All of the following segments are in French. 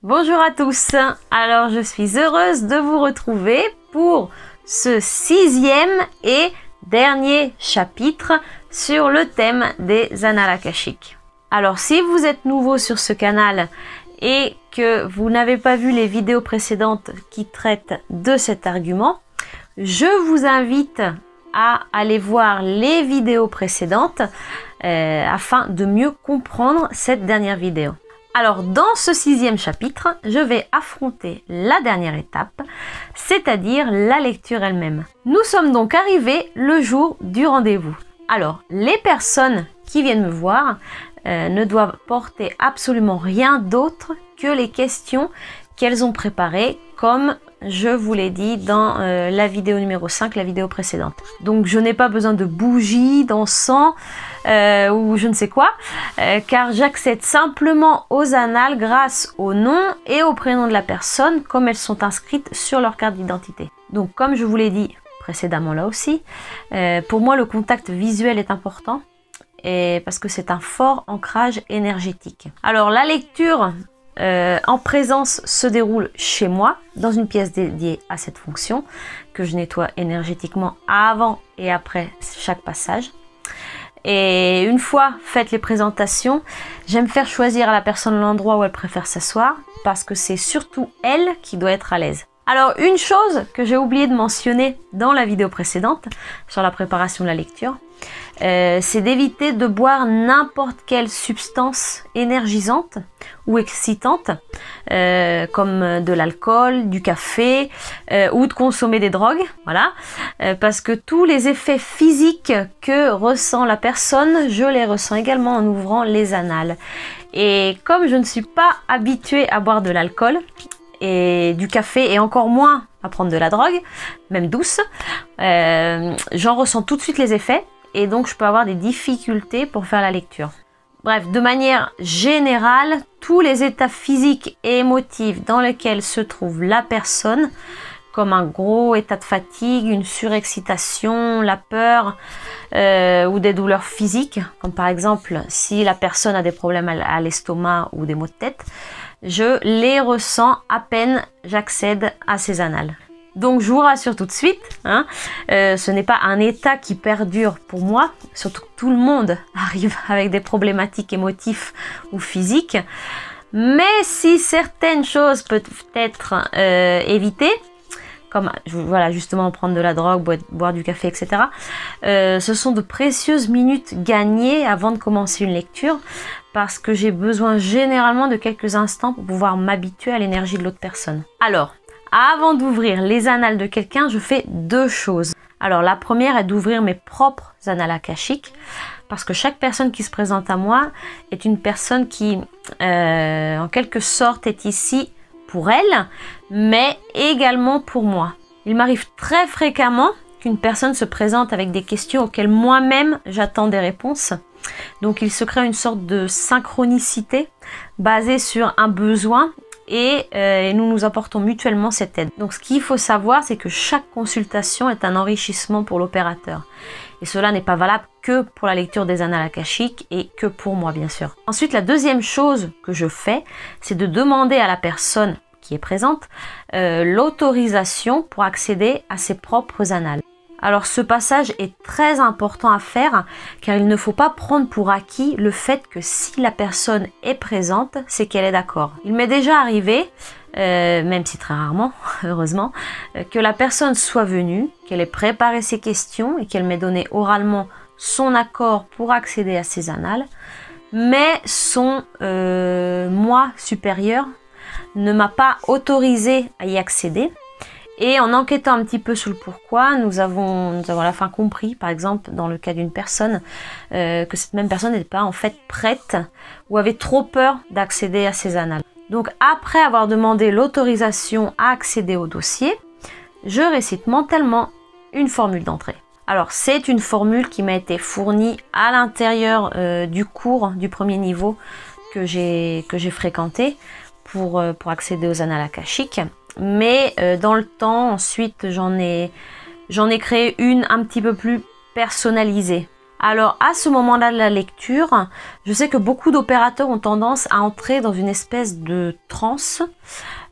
Bonjour à tous, alors je suis heureuse de vous retrouver pour ce 6e et dernier chapitre sur le thème des annales akashiques. Alors si vous êtes nouveau sur ce canal et que vous n'avez pas vu les vidéos précédentes qui traitent de cet argument, je vous invite à aller voir les vidéos précédentes afin de mieux comprendre cette dernière vidéo. Alors dans ce 6e chapitre, je vais affronter la dernière étape, c'est-à-dire la lecture elle-même. Nous sommes donc arrivés le jour du rendez-vous. Alors les personnes qui viennent me voir ne doivent porter absolument rien d'autre que les questions qu'elles ont préparées, comme je vous l'ai dit dans la vidéo numéro 5, la vidéo précédente. Donc je n'ai pas besoin de bougies, d'encens ou je ne sais quoi, car j'accède simplement aux annales grâce au nom et au prénom de la personne comme elles sont inscrites sur leur carte d'identité. Donc comme je vous l'ai dit précédemment là aussi, pour moi le contact visuel est important et parce que c'est un fort ancrage énergétique. Alors la lecture en présence se déroule chez moi dans une pièce dédiée à cette fonction que je nettoie énergétiquement avant et après chaque passage. Et une fois faites les présentations, j'aime faire choisir à la personne l'endroit où elle préfère s'asseoir parce que c'est surtout elle qui doit être à l'aise. Alors une chose que j'ai oublié de mentionner dans la vidéo précédente sur la préparation de la lecture, c'est d'éviter de boire n'importe quelle substance énergisante ou excitante comme de l'alcool, du café ou de consommer des drogues, voilà, parce que tous les effets physiques que ressent la personne, je les ressens également en ouvrant les annales. Et comme je ne suis pas habituée à boire de l'alcool et du café et encore moins à prendre de la drogue, même douce, j'en ressens tout de suite les effets et donc je peux avoir des difficultés pour faire la lecture. Bref, de manière générale, tous les états physiques et émotifs dans lesquels se trouve la personne, comme un gros état de fatigue, une surexcitation, la peur ou des douleurs physiques, comme par exemple si la personne a des problèmes à l'estomac ou des maux de tête, je les ressens à peine j'accède à ces annales. Donc je vous rassure tout de suite, hein, ce n'est pas un état qui perdure pour moi, surtout que tout le monde arrive avec des problématiques émotives ou physiques. Mais si certaines choses peuvent être évitées, comme voilà, justement prendre de la drogue, boire du café, etc. Ce sont de précieuses minutes gagnées avant de commencer une lecture parce que j'ai besoin généralement de quelques instants pour pouvoir m'habituer à l'énergie de l'autre personne. Alors, avant d'ouvrir les annales de quelqu'un, je fais deux choses. Alors la première est d'ouvrir mes propres annales akashiques parce que chaque personne qui se présente à moi est une personne qui, en quelque sorte, est ici pour elle, mais également pour moi. Il m'arrive très fréquemment qu'une personne se présente avec des questions auxquelles moi-même j'attends des réponses. Donc il se crée une sorte de synchronicité basée sur un besoin et nous nous apportons mutuellement cette aide. Donc ce qu'il faut savoir, c'est que chaque consultation est un enrichissement pour l'opérateur. Et cela n'est pas valable que pour la lecture des annales akashiques et que pour moi bien sûr. Ensuite, la deuxième chose que je fais, c'est de demander à la personne qui est présente l'autorisation pour accéder à ses propres annales. Alors ce passage est très important à faire car il ne faut pas prendre pour acquis le fait que si la personne est présente, c'est qu'elle est d'accord. Il m'est déjà arrivé, même si très rarement, heureusement, que la personne soit venue, qu'elle ait préparé ses questions et qu'elle m'ait donné oralement son accord pour accéder à ses annales, mais son moi supérieur ne m'a pas autorisé à y accéder. Et en enquêtant un petit peu sur le pourquoi, nous avons à la fin compris, par exemple, dans le cas d'une personne, que cette même personne n'était pas en fait prête ou avait trop peur d'accéder à ces annales. Donc après avoir demandé l'autorisation à accéder au dossier, je récite mentalement une formule d'entrée. Alors c'est une formule qui m'a été fournie à l'intérieur du cours du premier niveau que j'ai fréquenté pour accéder aux annales akashiques. Mais dans le temps, ensuite, j'en ai créé une un petit peu plus personnalisée. Alors à ce moment-là de la lecture, je sais que beaucoup d'opérateurs ont tendance à entrer dans une espèce de transe,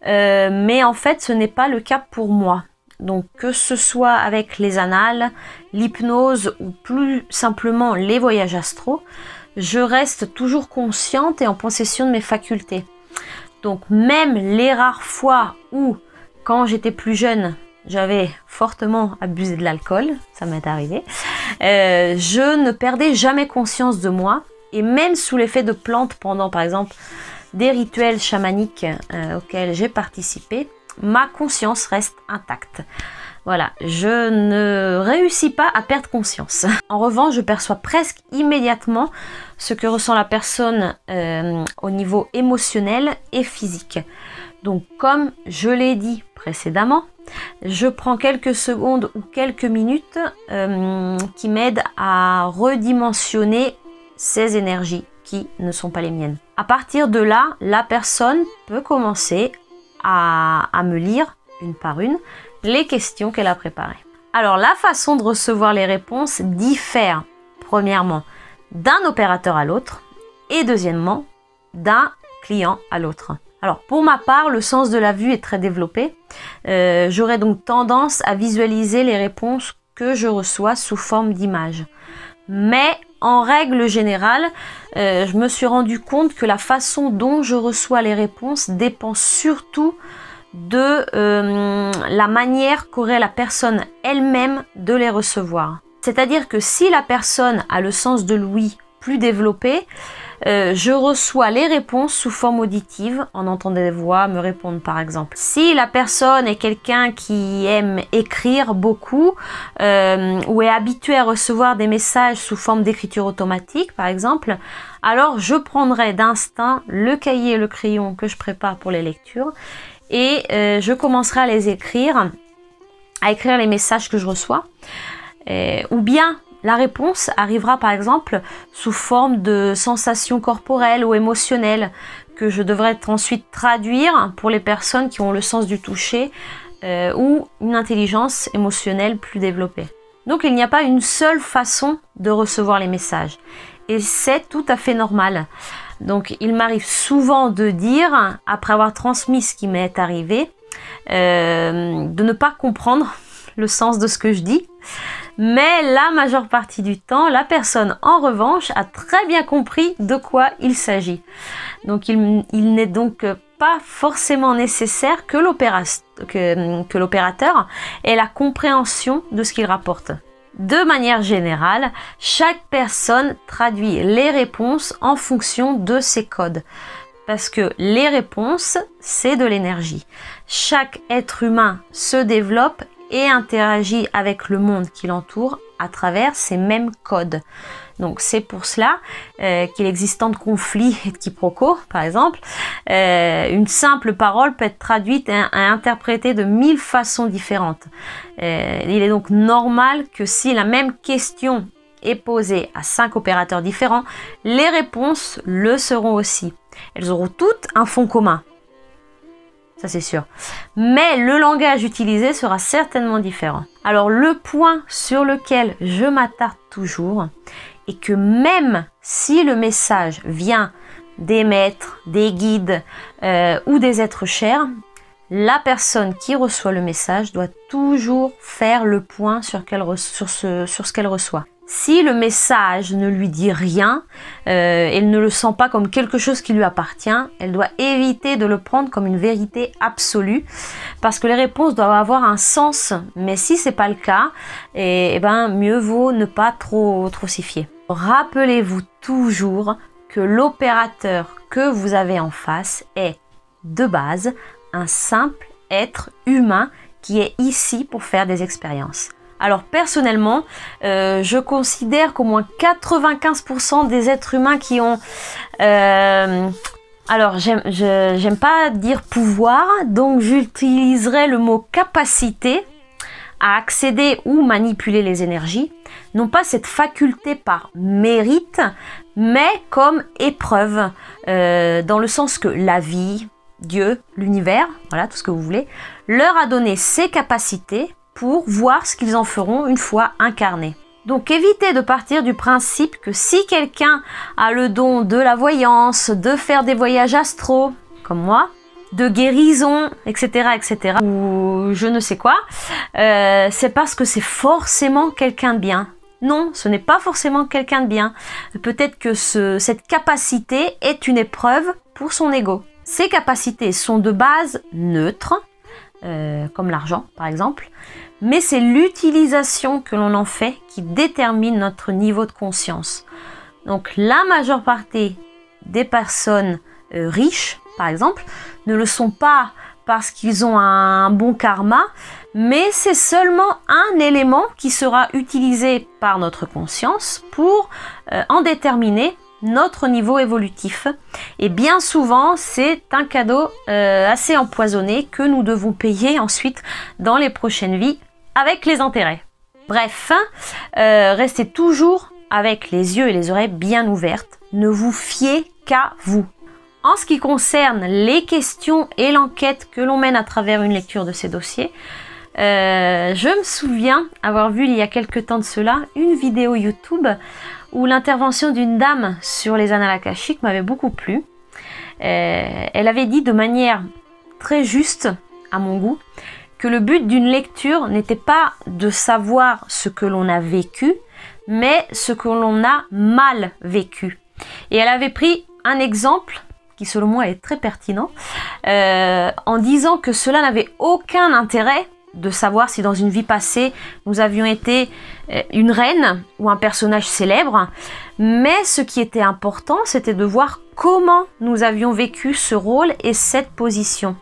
mais en fait ce n'est pas le cas pour moi. Donc que ce soit avec les annales, l'hypnose ou plus simplement les voyages astraux, je reste toujours consciente et en possession de mes facultés. Donc même les rares fois où, quand j'étais plus jeune, j'avais fortement abusé de l'alcool, ça m'est arrivé, je ne perdais jamais conscience de moi, et même sous l'effet de plantes pendant par exemple des rituels chamaniques auxquels j'ai participé, ma conscience reste intacte. Voilà, je ne réussis pas à perdre conscience. En revanche, je perçois presque immédiatement ce que ressent la personne au niveau émotionnel et physique. Donc comme je l'ai dit précédemment, je prends quelques secondes ou quelques minutes qui m'aident à redimensionner ces énergies qui ne sont pas les miennes. À partir de là, la personne peut commencer à me lire une par une les questions qu'elle a préparées. Alors la façon de recevoir les réponses diffère premièrement d'un opérateur à l'autre et deuxièmement d'un client à l'autre. Alors pour ma part, le sens de la vue est très développé. J'aurais donc tendance à visualiser les réponses que je reçois sous forme d'images. Mais en règle générale, je me suis rendu compte que la façon dont je reçois les réponses dépend surtout de la manière qu'aurait la personne elle-même de les recevoir. C'est-à-dire que si la personne a le sens de l'ouïe plus développé, je reçois les réponses sous forme auditive, en entendant des voix me répondre par exemple. Si la personne est quelqu'un qui aime écrire beaucoup ou est habitué à recevoir des messages sous forme d'écriture automatique par exemple, alors je prendrai d'instinct le cahier et le crayon que je prépare pour les lectures et je commencerai à les écrire, à écrire les messages que je reçois, ou bien la réponse arrivera par exemple sous forme de sensations corporelles ou émotionnelles que je devrais ensuite traduire pour les personnes qui ont le sens du toucher ou une intelligence émotionnelle plus développée. Donc il n'y a pas une seule façon de recevoir les messages et c'est tout à fait normal. Donc il m'arrive souvent de dire, après avoir transmis ce qui m'est arrivé, de ne pas comprendre le sens de ce que je dis. Mais la majeure partie du temps, la personne en revanche a très bien compris de quoi il s'agit. Donc il n'est donc pas forcément nécessaire que l'opérateur ait la compréhension de ce qu'il rapporte. De manière générale, chaque personne traduit les réponses en fonction de ses codes. Parce que les réponses, c'est de l'énergie. Chaque être humain se développe et interagit avec le monde qui l'entoure à travers ces mêmes codes. Donc c'est pour cela qu'il existe tant de conflits et de quiproquos, par exemple. Une simple parole peut être traduite et interprétée de 1000 façons différentes. Il est donc normal que si la même question est posée à 5 opérateurs différents, les réponses le seront aussi. Elles auront toutes un fond commun. Ça c'est sûr. Mais le langage utilisé sera certainement différent. Alors le point sur lequel je m'attarde toujours est que même si le message vient des maîtres, des guides ou des êtres chers, la personne qui reçoit le message doit toujours faire le point sur ce qu'elle reçoit. Si le message ne lui dit rien, elle ne le sent pas comme quelque chose qui lui appartient, elle doit éviter de le prendre comme une vérité absolue parce que les réponses doivent avoir un sens. Mais si c'est pas le cas, mieux vaut ne pas trop s'y fier. Rappelez-vous toujours que l'opérateur que vous avez en face est de base un simple être humain qui est ici pour faire des expériences. Alors personnellement, je considère qu'au moins 95% des êtres humains qui ont... alors j'aime pas dire pouvoir, donc j'utiliserai le mot capacité à accéder ou manipuler les énergies. Non pas cette faculté par mérite, mais comme épreuve, dans le sens que la vie, Dieu, l'univers, voilà tout ce que vous voulez, leur a donné ces capacités pour voir ce qu'ils en feront une fois incarnés. Donc évitez de partir du principe que si quelqu'un a le don de la voyance, de faire des voyages astraux, comme moi, de guérison, etc., etc., ou je ne sais quoi, c'est parce que c'est forcément quelqu'un de bien. Non, ce n'est pas forcément quelqu'un de bien. Peut-être que cette capacité est une épreuve pour son ego. Ces capacités sont de base neutres, comme l'argent par exemple, mais c'est l'utilisation que l'on en fait qui détermine notre niveau de conscience. Donc la majeure partie des personnes riches, par exemple, ne le sont pas parce qu'ils ont un bon karma, mais c'est seulement un élément qui sera utilisé par notre conscience pour en déterminer notre niveau évolutif. Et bien souvent, c'est un cadeau assez empoisonné que nous devons payer ensuite dans les prochaines vies avec les intérêts. Bref, restez toujours avec les yeux et les oreilles bien ouvertes. Ne vous fiez qu'à vous. En ce qui concerne les questions et l'enquête que l'on mène à travers une lecture de ces dossiers, je me souviens avoir vu il y a quelque temps de cela une vidéo YouTube où l'intervention d'une dame sur les annales akashiques m'avait beaucoup plu. Elle avait dit de manière très juste, à mon goût, que le but d'une lecture n'était pas de savoir ce que l'on a vécu, mais ce que l'on a mal vécu. Et elle avait pris un exemple qui selon moi est très pertinent, en disant que cela n'avait aucun intérêt de savoir si dans une vie passée nous avions été une reine ou un personnage célèbre, mais ce qui était important, c'était de voir comment nous avions vécu ce rôle et cette position.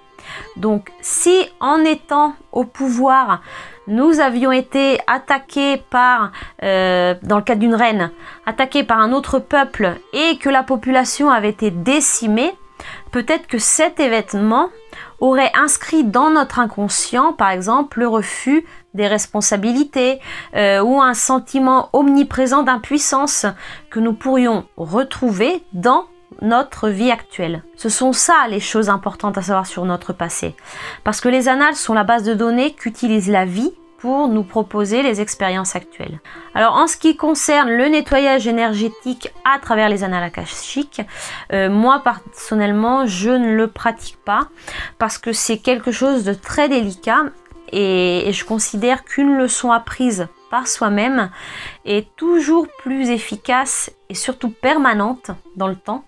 Donc si en étant au pouvoir, nous avions été attaqués par, dans le cas d'une reine, attaqués par un autre peuple et que la population avait été décimée, peut-être que cet événement aurait inscrit dans notre inconscient, par exemple, le refus des responsabilités ou un sentiment omniprésent d'impuissance que nous pourrions retrouver dans notre vie actuelle. Ce sont ça les choses importantes à savoir sur notre passé. Parce que les annales sont la base de données qu'utilise la vie pour nous proposer les expériences actuelles. Alors en ce qui concerne le nettoyage énergétique à travers les annales akashiques, moi personnellement je ne le pratique pas parce que c'est quelque chose de très délicat et je considère qu'une leçon apprise par soi-même est toujours plus efficace et surtout permanente dans le temps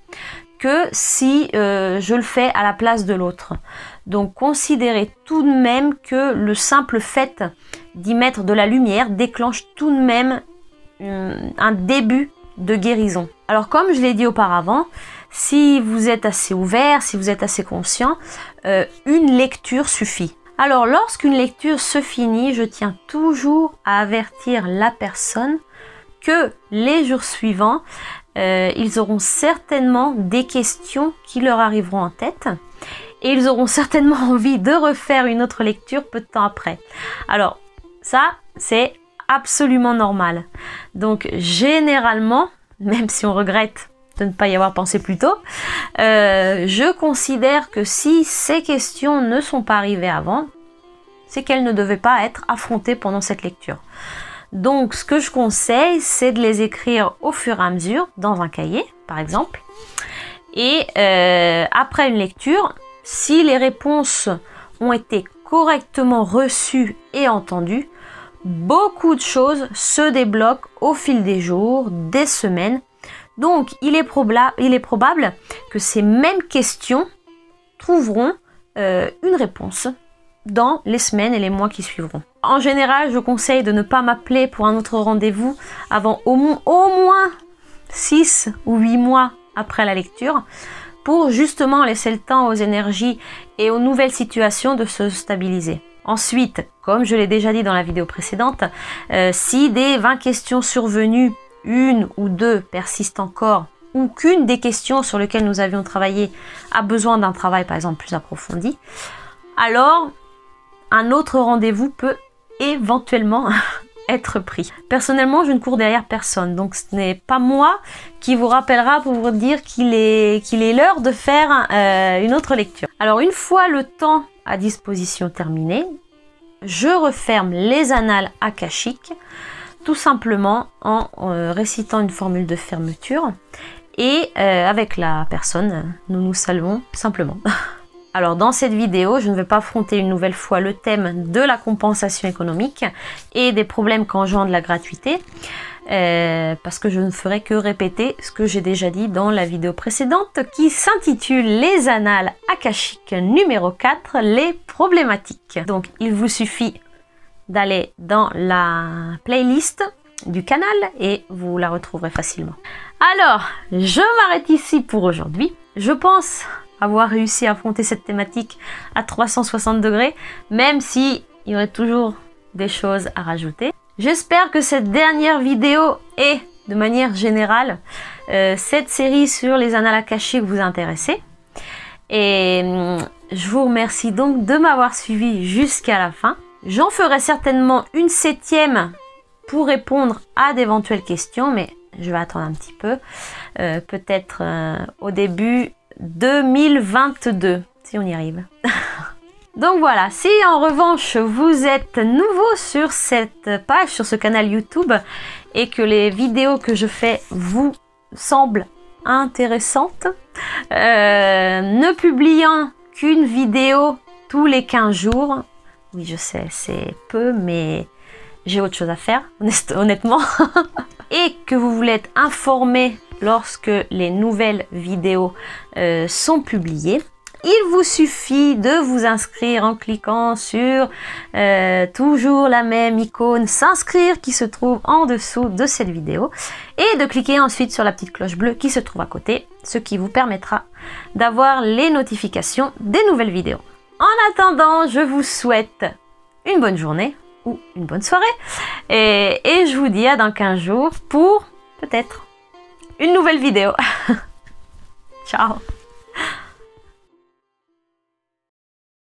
que si je le fais à la place de l'autre. Donc considérez tout de même que le simple fait d'y mettre de la lumière déclenche tout de même un début de guérison. Alors comme je l'ai dit auparavant, si vous êtes assez ouvert, si vous êtes assez conscient, une lecture suffit. Alors lorsqu'une lecture se finit, je tiens toujours à avertir la personne que les jours suivants, ils auront certainement des questions qui leur arriveront en tête et ils auront certainement envie de refaire une autre lecture peu de temps après. Alors ça, c'est absolument normal. Donc généralement, même si on regrette de ne pas y avoir pensé plus tôt, je considère que si ces questions ne sont pas arrivées avant, c'est qu'elles ne devaient pas être affrontées pendant cette lecture. Donc ce que je conseille, c'est de les écrire au fur et à mesure dans un cahier, par exemple. Et après une lecture, si les réponses ont été correctement reçues et entendues, beaucoup de choses se débloquent au fil des jours, des semaines. Donc il est probable que ces mêmes questions trouveront une réponse dans les semaines et les mois qui suivront. En général, je conseille de ne pas m'appeler pour un autre rendez-vous avant au moins 6 ou 8 mois après la lecture pour justement laisser le temps aux énergies et aux nouvelles situations de se stabiliser. Ensuite, comme je l'ai déjà dit dans la vidéo précédente, si des 20 questions survenues, une ou deux persistent encore ou qu'une des questions sur lesquelles nous avions travaillé a besoin d'un travail par exemple plus approfondi, alors un autre rendez-vous peut éventuellement être pris. Personnellement, je ne cours derrière personne, donc ce n'est pas moi qui vous rappellera pour vous dire qu'il est l'heure de faire une autre lecture. Alors une fois le temps à disposition terminé, je referme les annales akashiques tout simplement en récitant une formule de fermeture et avec la personne, nous nous saluons simplement. Alors dans cette vidéo, je ne vais pas affronter une nouvelle fois le thème de la compensation économique et des problèmes qu'engendre la gratuité, parce que je ne ferai que répéter ce que j'ai déjà dit dans la vidéo précédente qui s'intitule Les Annales Akashiques numéro 4, les problématiques. Donc il vous suffit d'aller dans la playlist du canal et vous la retrouverez facilement. Alors, je m'arrête ici pour aujourd'hui. Je pense avoir réussi à affronter cette thématique à 360 degrés, même si il y aurait toujours des choses à rajouter. J'espère que cette dernière vidéo et, de manière générale, cette série sur les annales akashiques vous a intéressé. Et je vous remercie donc de m'avoir suivi jusqu'à la fin. J'en ferai certainement une 7e pour répondre à d'éventuelles questions, mais je vais attendre un petit peu. Peut-être au début 2022, si on y arrive. Donc voilà, si en revanche vous êtes nouveau sur cette page, sur ce canal YouTube, et que les vidéos que je fais vous semblent intéressantes, ne publiant qu'une vidéo tous les 15 jours, oui je sais c'est peu mais j'ai autre chose à faire honnêtement, et que vous voulez être informé lorsque les nouvelles vidéos sont publiées, il vous suffit de vous inscrire en cliquant sur toujours la même icône s'inscrire qui se trouve en dessous de cette vidéo et de cliquer ensuite sur la petite cloche bleue qui se trouve à côté, ce qui vous permettra d'avoir les notifications des nouvelles vidéos. En attendant, je vous souhaite une bonne journée ou une bonne soirée et je vous dis à dans 15 jours pour peut-être une nouvelle vidéo. Ciao.